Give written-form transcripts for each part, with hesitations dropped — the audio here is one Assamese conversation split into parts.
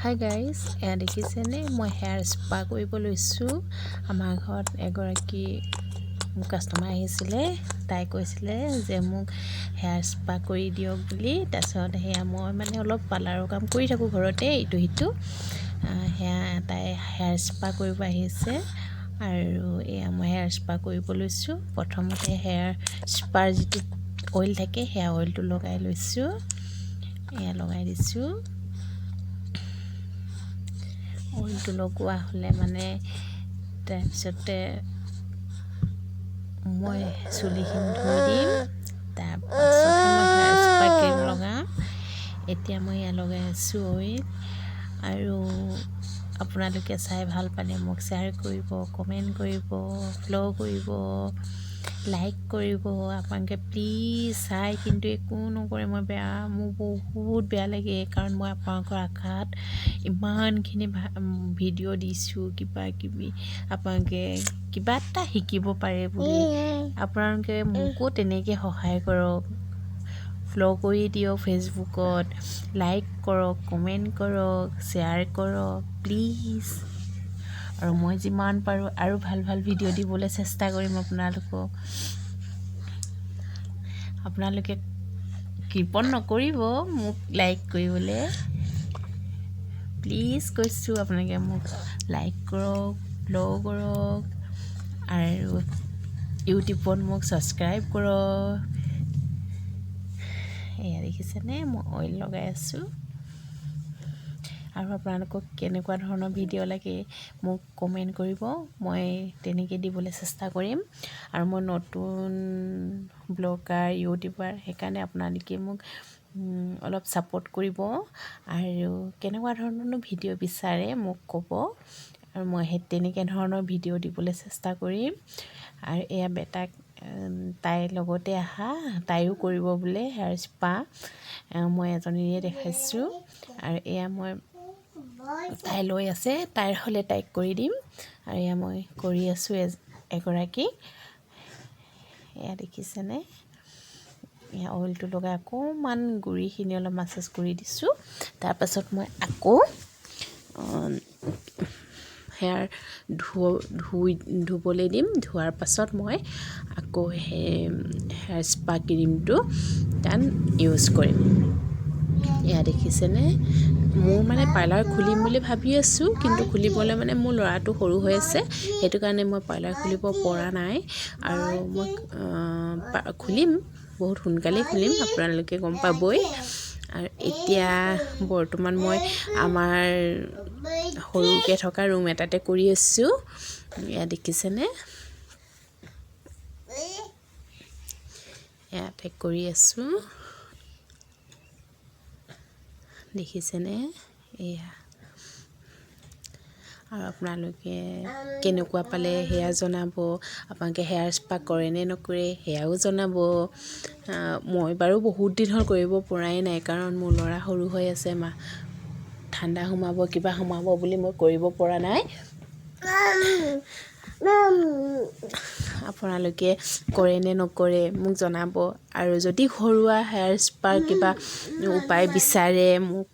হাই গাইজ, এয়া দেখিছেনে মই হেয়াৰ স্পা কৰিব লৈছোঁ। আমাৰ ঘৰত এগৰাকী কাষ্টমাৰ আহিছিলে, তাই কৈছিলে যে মোক হেয়াৰ স্পা কৰি দিয়ক বুলি। তাৰপিছত সেয়া মই মানে অলপ পাৰ্লাৰৰ কাম কৰি থাকোঁ ঘৰতে ইটো সিটো। সেয়া তাই হেয়াৰ স্পা কৰিব আহিছে আৰু এয়া মই হেয়াৰ স্পা কৰিব লৈছোঁ। প্ৰথমতে হেয়াৰ স্পাৰ যিটো অইল থাকে সেয়া অইলটো লগাই লৈছোঁ, এয়া লগাই দিছোঁ। অইলটো লগোৱা হ'লে মানে তাৰপিছতে মই চুলিখিনি ধুই দিম, তাৰপাছতহে মই হেয়াৰ স্পা ক্ৰীম লগাম। এতিয়া মই এয়া লগাই আছোঁ অইল। আৰু আপোনালোকে চাই ভাল পালে মোক শ্বেয়াৰ কৰিব, কমেণ্ট কৰিব, ফ'ল' কৰিব, লাইক কৰিব। আপোনালোকে প্লিজ চাই কিন্তু একো নকৰে, মোৰ বহুত বেয়া লাগে, কাৰণ মই আপোনালোকৰ আশাত ইমানখিনি ভিডিঅ' দিছোঁ কিবা কিবি, আপোনালোকে কিবা এটা শিকিব পাৰে বুলি। আপোনালোকে মোকো তেনেকৈ সহায় কৰক, ফ'ল' কৰি দিয়ক ফেচবুকত, লাইক কৰক, কমেণ্ট কৰক, শ্বেয়াৰ কৰক প্লিজ। আৰু মই যিমান পাৰোঁ আৰু ভাল ভাল ভিডিঅ' দিবলৈ চেষ্টা কৰিম আপোনালোকক। আপোনালোকে কৃপণ নকৰিব মোক লাইক কৰিবলৈ, প্লিজ কৈছোঁ। আপোনালোকে মোক লাইক কৰক, ফ'ল' কৰক আৰু ইউটিউবত মোক ছাবস্ক্ৰাইব কৰক। এয়া দেখিছেনে মই অইল লগাই আছোঁ। আৰু আপোনালোকক কেনেকুৱা ধৰণৰ ভিডিঅ' লাগে মোক কমেণ্ট কৰিব, মই তেনেকৈ দিবলৈ চেষ্টা কৰিম। আৰু মই নতুন ব্লগাৰ ইউটিউবাৰ, সেইকাৰণে আপোনালোকে মোক অলপ ছাপোৰ্ট কৰিব। আৰু কেনেকুৱা ধৰণৰ ভিডিঅ' বিচাৰে মোক ক'ব, আৰু মই সেই তেনেকৈ ধৰণৰ ভিডিঅ' দিবলৈ চেষ্টা কৰিম। আৰু এয়া বেটাক তাইৰ লগতে আহা, তাইও কৰিব বোলে হেয়াৰ স্পা। মই এজনীৰে দেখাইছোঁ আৰু এয়া মই তাই লৈ আছে, তাইৰ হ'লে তাইক কৰি দিম। আৰু এয়া মই কৰি আছোঁ এগৰাকী। এয়া দেখিছেনে, এয়া অইলটো লগাই অকণমান গুৰিখিনি অলপ মাছাজ কৰি দিছোঁ। তাৰপাছত মই আকৌ হেয়াৰ ধুবলৈ দিম। ধোৱাৰ পাছত মই আকৌ সেই হেয়াৰ স্পা ক্ৰীমটো তাত ইউজ কৰিম। এয়া দেখিছেনে, মোৰ মানে পাৰ্লাৰ খুলিম বুলি ভাবি আছোঁ, কিন্তু খুলিবলৈ মানে মোৰ ল'ৰাটো সৰু হৈ আছে, সেইটো কাৰণে মই পাৰ্লাৰ খুলিব পৰা নাই। আৰু মই খুলিম, বহুত সোনকালেই খুলিম, আপোনালোকে গম পাবই। আৰু এতিয়া বৰ্তমান মই আমাৰ সৰুকৈ থকা ৰুম এটাতে কৰি আছোঁ। এয়া দেখিছেনে, ইয়াতে কৰি আছোঁ, দেখিছেনে এয়া। আৰু আপোনালোকে কেনেকুৱা পালে সেয়া জনাব, আপোনালোকে হেয়াৰ স্পা কৰে নে নকৰে সেয়াও জনাব। মই বাৰু বহুত দিন হ'ল কৰিব পৰাই নাই, কাৰণ মোৰ ল'ৰা সৰু হৈ আছে, ঠাণ্ডা সোমাব কিবা সোমাব বুলি মই কৰিব পৰা নাই। আপোনালোকে কৰে নে নকৰে মোক জনাব। আৰু যদি ঘৰুৱা হেয়াৰ স্পাৰ কিবা উপায় বিচাৰে মোক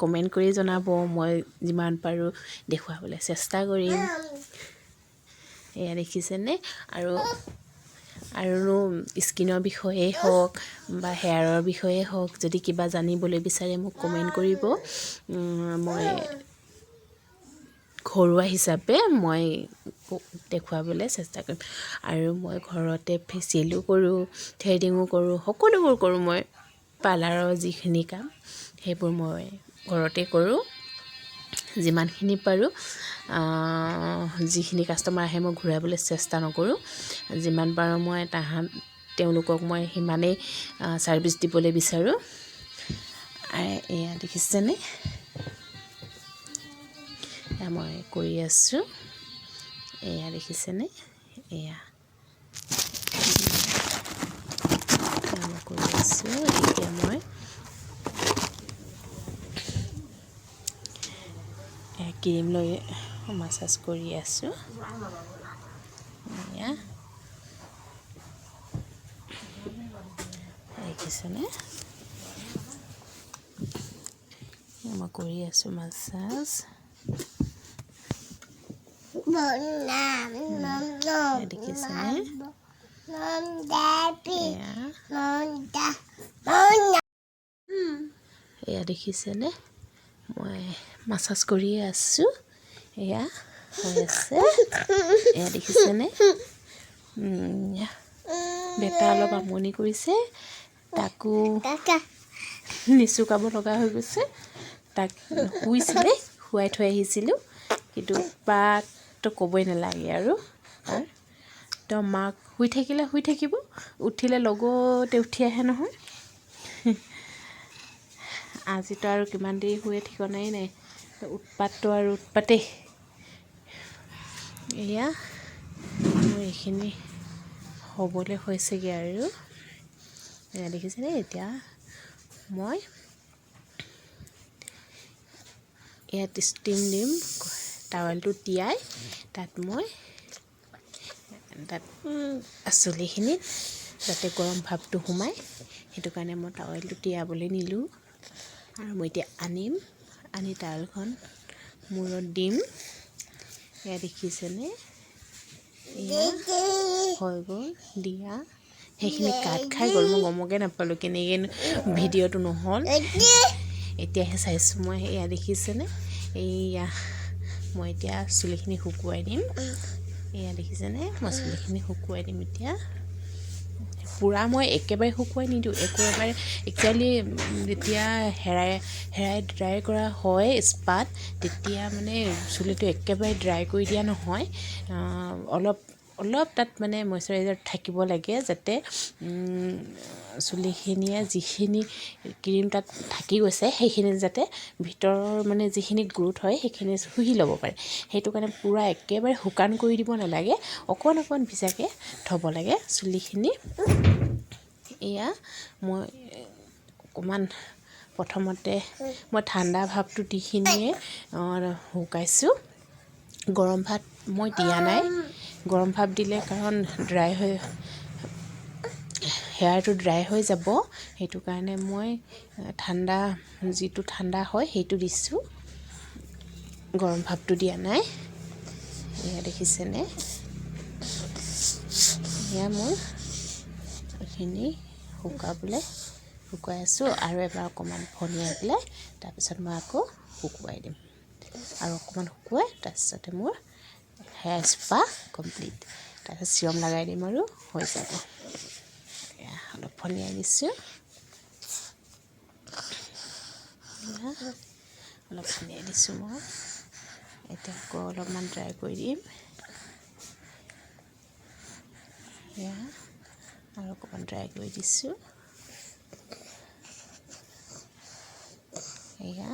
কমেণ্ট কৰি জনাব, মই যিমান পাৰোঁ দেখুৱাবলৈ চেষ্টা কৰিম। এয়া দেখিছেনে, আৰু স্কিনৰ বিষয়ে হওক বা হেয়াৰৰ বিষয়ে হওক, যদি কিবা জানিবলৈ বিচাৰে মোক কমেণ্ট কৰিব। মই ঘৰুৱা হিচাপে মই দেখুৱাবলৈ চেষ্টা কৰিম। আৰু মই ঘৰতে ফেচিয়েলো কৰোঁ, থ্ৰেডিঙো কৰোঁ, সকলোবোৰ কৰোঁ। মই পাৰ্লাৰৰ যিখিনি কাম সেইবোৰ মই ঘৰতে কৰোঁ, যিমানখিনি পাৰোঁ। যিখিনি কাষ্টমাৰ আহে মই ঘূৰাবলৈ চেষ্টা নকৰোঁ, যিমান পাৰোঁ মই তেওঁলোকক মই সিমানেই ছাৰ্ভিচ দিবলৈ বিচাৰোঁ। এয়া দেখিছেনে, এয়া মই কৰি আছোঁ, এয়া দেখিছেনে, এয়া মই কৰি আছোঁ। এতিয়া মই ক্ৰীম লৈ মাছাজ কৰি আছোঁ। এয়া দেখিছেনে, মই কৰি আছোঁ মাছাজ দেখিছেনে এয়া দেখিছেনে মই মাছাজ কৰিয়ে আছোঁ এয়া হৈ আছে এয়া দেখিছেনে বেটা অলপ আমনি কৰিছে তাকো নিচুকাব লগা হৈ গৈছে তাক শুইছিলে শুৱাই থৈ আহিছিলোঁ কিন্তু পাকটো ক'বই নালাগে আৰু তো মাক শুই থাকিলে শুই থাকিব উঠিলে লগতে উঠি আহে নহয় আজিতো আৰু কিমান দেৰি শুৱে ঠিকনাই নাই উৎপাতটো আৰু উৎপাতেই এয়া মোৰ এইখিনি হ'বলৈ হৈছেগৈ আৰু এয়া দেখিছেনে এতিয়া মই ইয়াত ষ্টিম দিম টাৱেলটো তিয়াই তাত মই তাত চুলিখিনিত যাতে গৰম ভাৱটো সোমায় সেইটো কাৰণে মই টাৱেলটো তিয়াবলৈ নিলোঁ আৰু মই এতিয়া আনি টাৱেলখন মূৰত দিম এয়া দেখিছেনে এয়া হৈ গ'ল দিয়া সেইখিনি কাট খাই গ'ল মই গমকে নাপালোঁ কেনেকৈ ভিডিঅ'টো নহ'ল এতিয়াহে চাইছোঁ মই এয়া দেখিছেনে এইয়া মই এতিয়া চুলিখিনি শুকুৱাই দিম এয়া দেখিছেনে মই চুলিখিনি শুকুৱাই দিম এতিয়া পূৰা মই একেবাৰে শুকুৱাই নিদিওঁ একেবাৰে একচুৱেলি যেতিয়া হেৰাই ড্ৰাই কৰা হয় স্পাত তেতিয়া মানে চুলিটো একেবাৰে ড্ৰাই কৰি দিয়া নহয় অলপ তাত মানে মইশ্চাৰাইজাৰ থাকিব লাগে যাতে চুলিখিনিয়ে যিখিনি ক্ৰীম তাত থাকি গৈছে সেইখিনি যাতে ভিতৰৰ মানে যিখিনি গ্ৰোথ হয় সেইখিনি শুহি ল'ব পাৰে সেইটো কাৰণে পূৰা একেবাৰে শুকান কৰি দিব নালাগে অকণ ভিজাকৈ থ'ব লাগে চুলিখিনি এয়া মই অকণমান প্ৰথমতে মই ঠাণ্ডা ভাৱটো দিখিনিয়ে শুকাইছোঁ গৰম ভাৱ মই দিয়া নাই গৰম ভাৱ দিলে কাৰণ হেয়াৰটো ড্ৰাই হৈ যাব সেইটো কাৰণে মই যিটো ঠাণ্ডা হয় সেইটো দিছোঁ গৰম ভাৱটো দিয়া নাই এয়া দেখিছেনে এয়া মোৰ এইখিনি শুকুৱাই আছোঁ আৰু এবাৰ অকণমান ফণিয়াই পেলাই তাৰপিছত মই আকৌ শুকুৱাই দিম আৰু অকণমান শুকুৱাই তাৰপিছতে মোৰ হেয়াৰ স্পা কমপ্লিট তাৰপিছত চিৰাম লগাই দিম আৰু হৈ যাব এয়া অলপ ফণিয়াই দিছোঁ অলপ ফণিয়াই দিছোঁ মই এতিয়া আকৌ অলপমান ড্ৰাই কৰি দিম এয়া আৰু অকণমান ড্ৰাই কৰি দিছোঁ এয়া